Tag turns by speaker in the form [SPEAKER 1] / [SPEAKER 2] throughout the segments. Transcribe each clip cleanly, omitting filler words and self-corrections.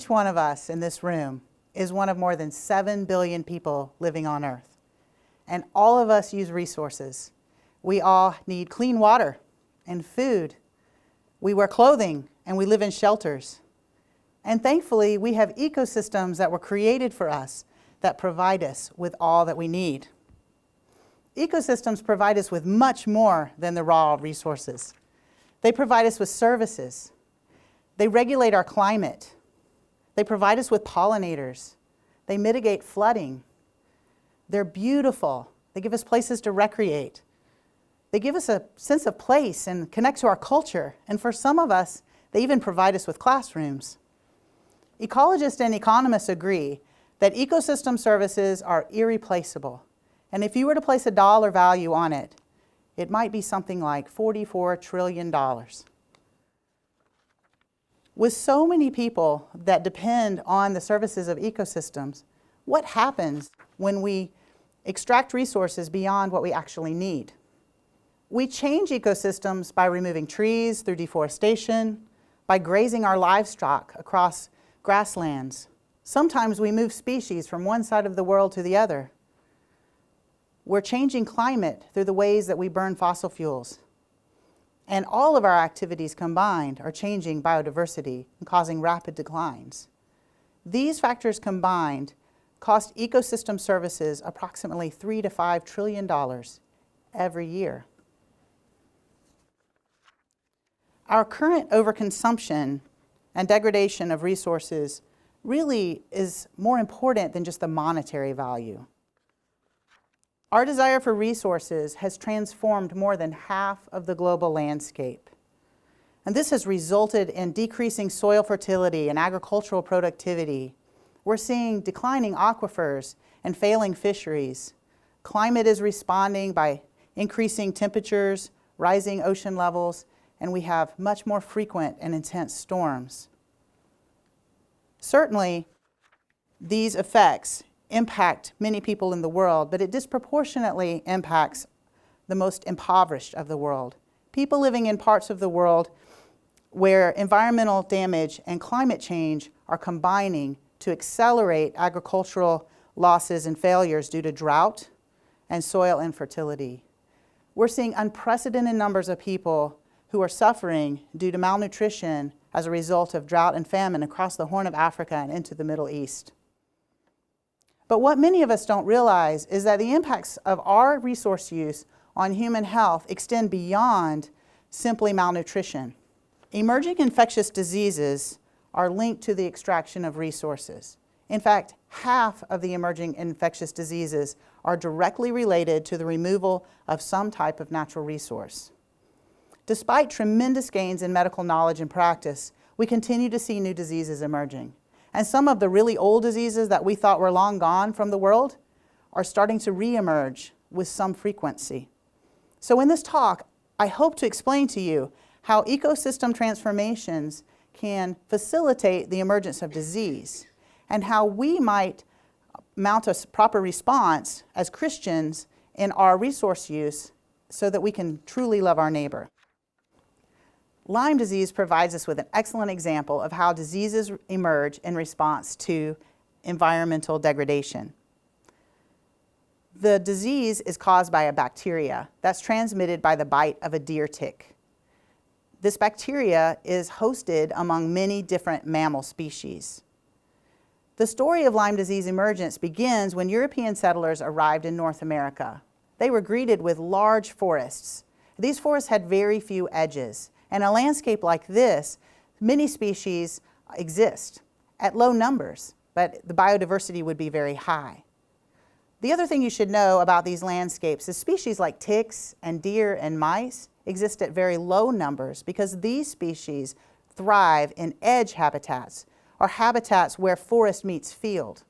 [SPEAKER 1] Each one of us in this room is one of more than 7 billion people living on Earth. And all of us use resources. We all need clean water and food. We wear clothing and we live in shelters. And thankfully, we have ecosystems that were created for us that provide us with all that we need. Ecosystems provide us with much more than the raw resources. They provide us with services. They regulate our climate. They provide us with pollinators. They mitigate flooding. They're beautiful. They give us places to recreate. They give us a sense of place and connect to our culture. And for some of us, they even provide us with classrooms. Ecologists and economists agree that ecosystem services are irreplaceable. And if you were to place a dollar value on it, it might be something like $44 trillion. With so many people that depend on the services of ecosystems, what happens when we extract resources beyond what we actually need? We change ecosystems by removing trees through deforestation, by grazing our livestock across grasslands. Sometimes we move species from one side of the world to the other. We're changing climate through the ways that we burn fossil fuels. And all of our activities combined are changing biodiversity and causing rapid declines. These factors combined cost ecosystem services approximately $3 to $5 trillion every year. Our current overconsumption and degradation of resources really is more important than just the monetary value. Our desire for resources has transformed more than half of the global landscape. And this has resulted in decreasing soil fertility and agricultural productivity. We're seeing declining aquifers and failing fisheries. Climate is responding by increasing temperatures, rising ocean levels, and we have much more frequent and intense storms. Certainly, these effects impact many people in the world, but it disproportionately impacts the most impoverished of the world. People living in parts of the world where environmental damage and climate change are combining to accelerate agricultural losses and failures due to drought and soil infertility. We're seeing unprecedented numbers of people who are suffering due to malnutrition as a result of drought and famine across the Horn of Africa and into the Middle East. But what many of us don't realize is that the impacts of our resource use on human health extend beyond simply malnutrition. Emerging infectious diseases are linked to the extraction of resources. In fact, half of the emerging infectious diseases are directly related to the removal of some type of natural resource. Despite tremendous gains in medical knowledge and practice, we continue to see new diseases emerging. And some of the really old diseases that we thought were long gone from the world are starting to reemerge with some frequency. So in this talk, I hope to explain to you how ecosystem transformations can facilitate the emergence of disease and how we might mount a proper response as Christians in our resource use so that we can truly love our neighbor. Lyme disease provides us with an excellent example of how diseases emerge in response to environmental degradation. The disease is caused by a bacteria that's transmitted by the bite of a deer tick. This bacteria is hosted among many different mammal species. The story of Lyme disease emergence begins when European settlers arrived in North America. They were greeted with large forests. These forests had very few edges. In a landscape like this, many species exist at low numbers, but the biodiversity would be very high. The other thing you should know about these landscapes is species like ticks and deer and mice exist at very low numbers because these species thrive in edge habitats, or habitats where forest meets field.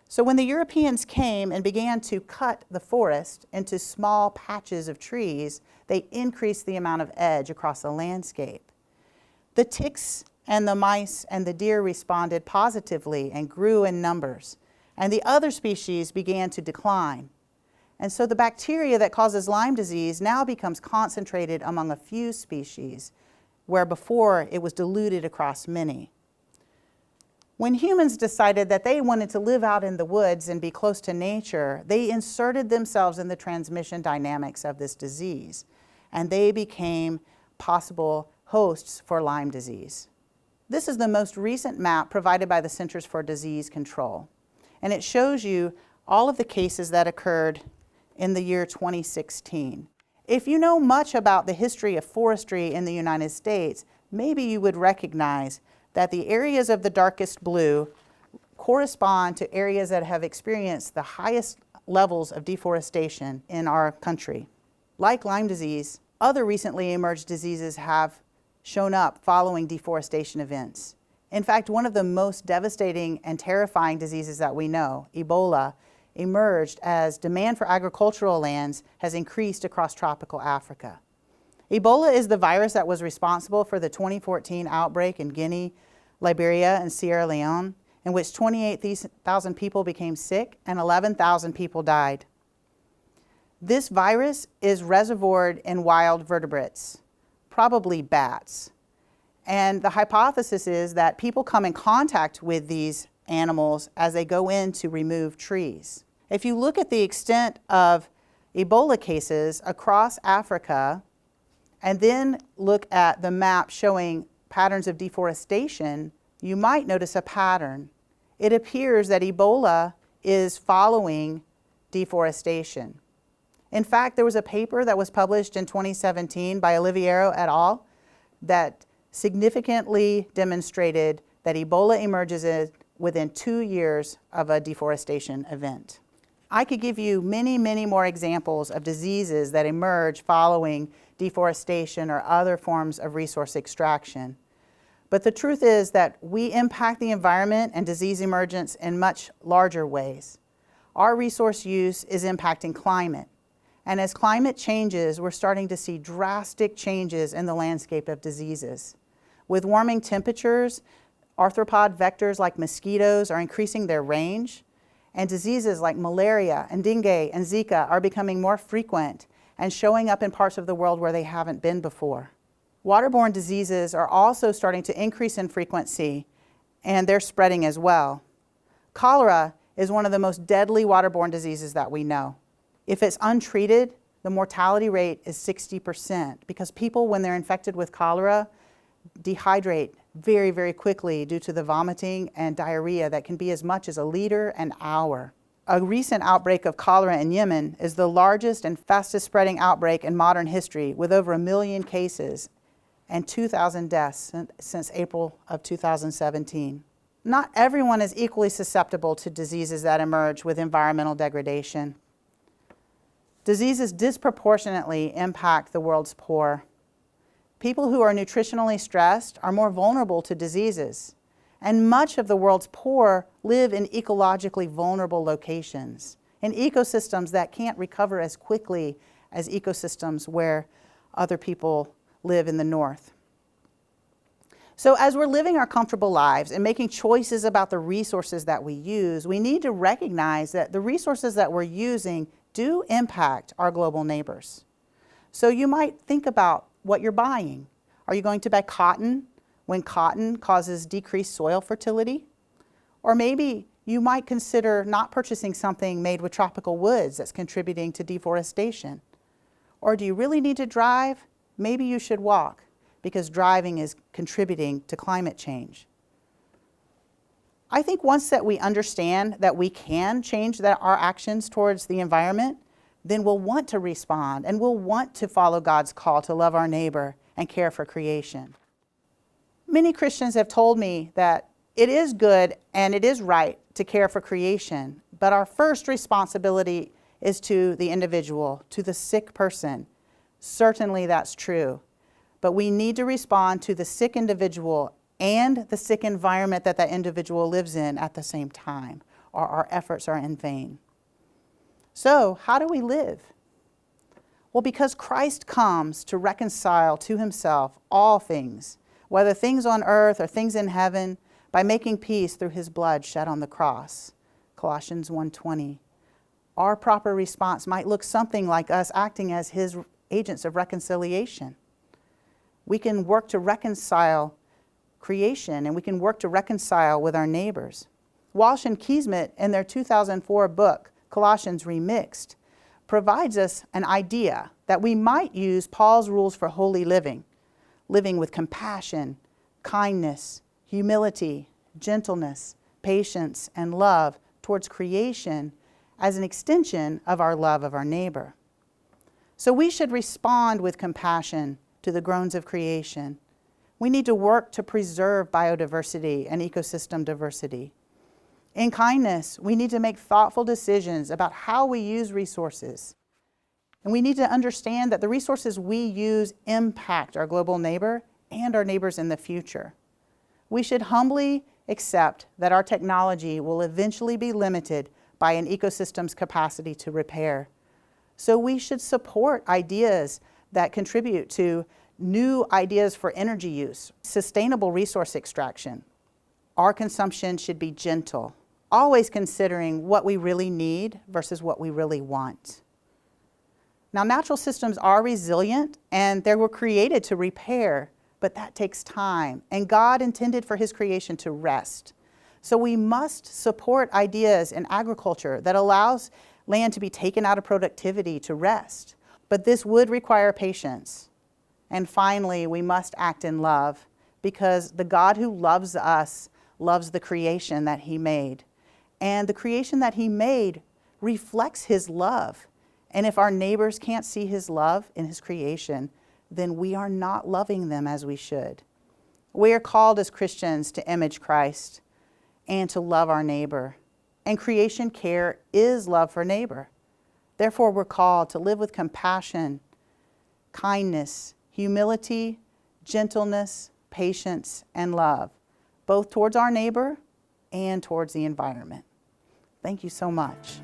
[SPEAKER 1] So when the Europeans came and began to cut the forest into small patches of trees, they increased the amount of edge across the landscape. The ticks and the mice and the deer responded positively and grew in numbers, and the other species began to decline. And so the bacteria that causes Lyme disease now becomes concentrated among a few species, where before it was diluted across many. When humans decided that they wanted to live out in the woods and be close to nature, they inserted themselves in the transmission dynamics of this disease, and they became possible hosts for Lyme disease. This is the most recent map provided by the Centers for Disease Control, and it shows you all of the cases that occurred in the year 2016. If you know much about the history of forestry in the United States, maybe you would recognize that the areas of the darkest blue correspond to areas that have experienced the highest levels of deforestation in our country. Like Lyme disease, other recently emerged diseases have shown up following deforestation events. In fact, one of the most devastating and terrifying diseases that we know, Ebola, emerged as demand for agricultural lands has increased across tropical Africa. Ebola is the virus that was responsible for the 2014 outbreak in Guinea, Liberia, and Sierra Leone, in which 28,000 people became sick and 11,000 people died. This virus is reservoired in wild vertebrates, probably bats. And the hypothesis is that people come in contact with these animals as they go in to remove trees. If you look at the extent of Ebola cases across Africa, and then look at the map showing patterns of deforestation, you might notice a pattern. It appears that Ebola is following deforestation. In fact, there was a paper that was published in 2017 by Oliviero et al. That significantly demonstrated that Ebola emerges within 2 years of a deforestation event. I could give you many, many more examples of diseases that emerge following deforestation or other forms of resource extraction. But the truth is that we impact the environment and disease emergence in much larger ways. Our resource use is impacting climate. And as climate changes, we're starting to see drastic changes in the landscape of diseases. With warming temperatures, arthropod vectors like mosquitoes are increasing their range, and diseases like malaria and dengue and Zika are becoming more frequent and showing up in parts of the world where they haven't been before. Waterborne diseases are also starting to increase in frequency, and they're spreading as well. Cholera is one of the most deadly waterborne diseases that we know. If it's untreated, the mortality rate is 60% because people, when they're infected with cholera, dehydrate very, very quickly due to the vomiting and diarrhea that can be as much as 1 liter an hour. A recent outbreak of cholera in Yemen is the largest and fastest spreading outbreak in modern history, with over 1 million cases and 2,000 deaths since April of 2017. Not everyone is equally susceptible to diseases that emerge with environmental degradation. Diseases disproportionately impact the world's poor. People who are nutritionally stressed are more vulnerable to diseases, and much of the world's poor live in ecologically vulnerable locations, in ecosystems that can't recover as quickly as ecosystems where other people live in the north. So as we're living our comfortable lives and making choices about the resources that we use, we need to recognize that the resources that we're using do impact our global neighbors. So you might think about what you're buying. Are you going to buy cotton when cotton causes decreased soil fertility? Or maybe you might consider not purchasing something made with tropical woods that's contributing to deforestation. Or do you really need to drive? Maybe you should walk, because driving is contributing to climate change. I think once that we understand that we can change our actions towards the environment, then we'll want to respond and we'll want to follow God's call to love our neighbor and care for creation. Many Christians have told me that it is good and it is right to care for creation, but our first responsibility is to the individual, to the sick person. Certainly that's true, but we need to respond to the sick individual and the sick environment that individual lives in at the same time, or our efforts are in vain. So, how do we live? Well, because Christ comes to reconcile to himself all things, whether things on earth or things in heaven, by making peace through his blood shed on the cross. Colossians 1:20. Our proper response might look something like us acting as his agents of reconciliation. We can work to reconcile creation, and we can work to reconcile with our neighbors. Walsh and Keesmit, in their 2004 book, Colossians Remixed, provides us an idea that we might use Paul's rules for holy living, living with compassion, kindness, humility, gentleness, patience, and love towards creation as an extension of our love of our neighbor. So we should respond with compassion to the groans of creation. We need to work to preserve biodiversity and ecosystem diversity. In kindness, we need to make thoughtful decisions about how we use resources. And we need to understand that the resources we use impact our global neighbor and our neighbors in the future. We should humbly accept that our technology will eventually be limited by an ecosystem's capacity to repair. So we should support ideas that contribute to new ideas for energy use, sustainable resource extraction. Our consumption should be gentle, always considering what we really need versus what we really want. Now, natural systems are resilient and they were created to repair, but that takes time, and God intended for His creation to rest. So we must support ideas in agriculture that allows land to be taken out of productivity to rest. But this would require patience. And finally, we must act in love, because the God who loves us loves the creation that He made. And the creation that He made reflects His love. And if our neighbors can't see His love in His creation, then we are not loving them as we should. We are called as Christians to image Christ and to love our neighbor. And creation care is love for neighbor. Therefore, we're called to live with compassion, kindness, humility, gentleness, patience, and love, both towards our neighbor and towards the environment. Thank you so much.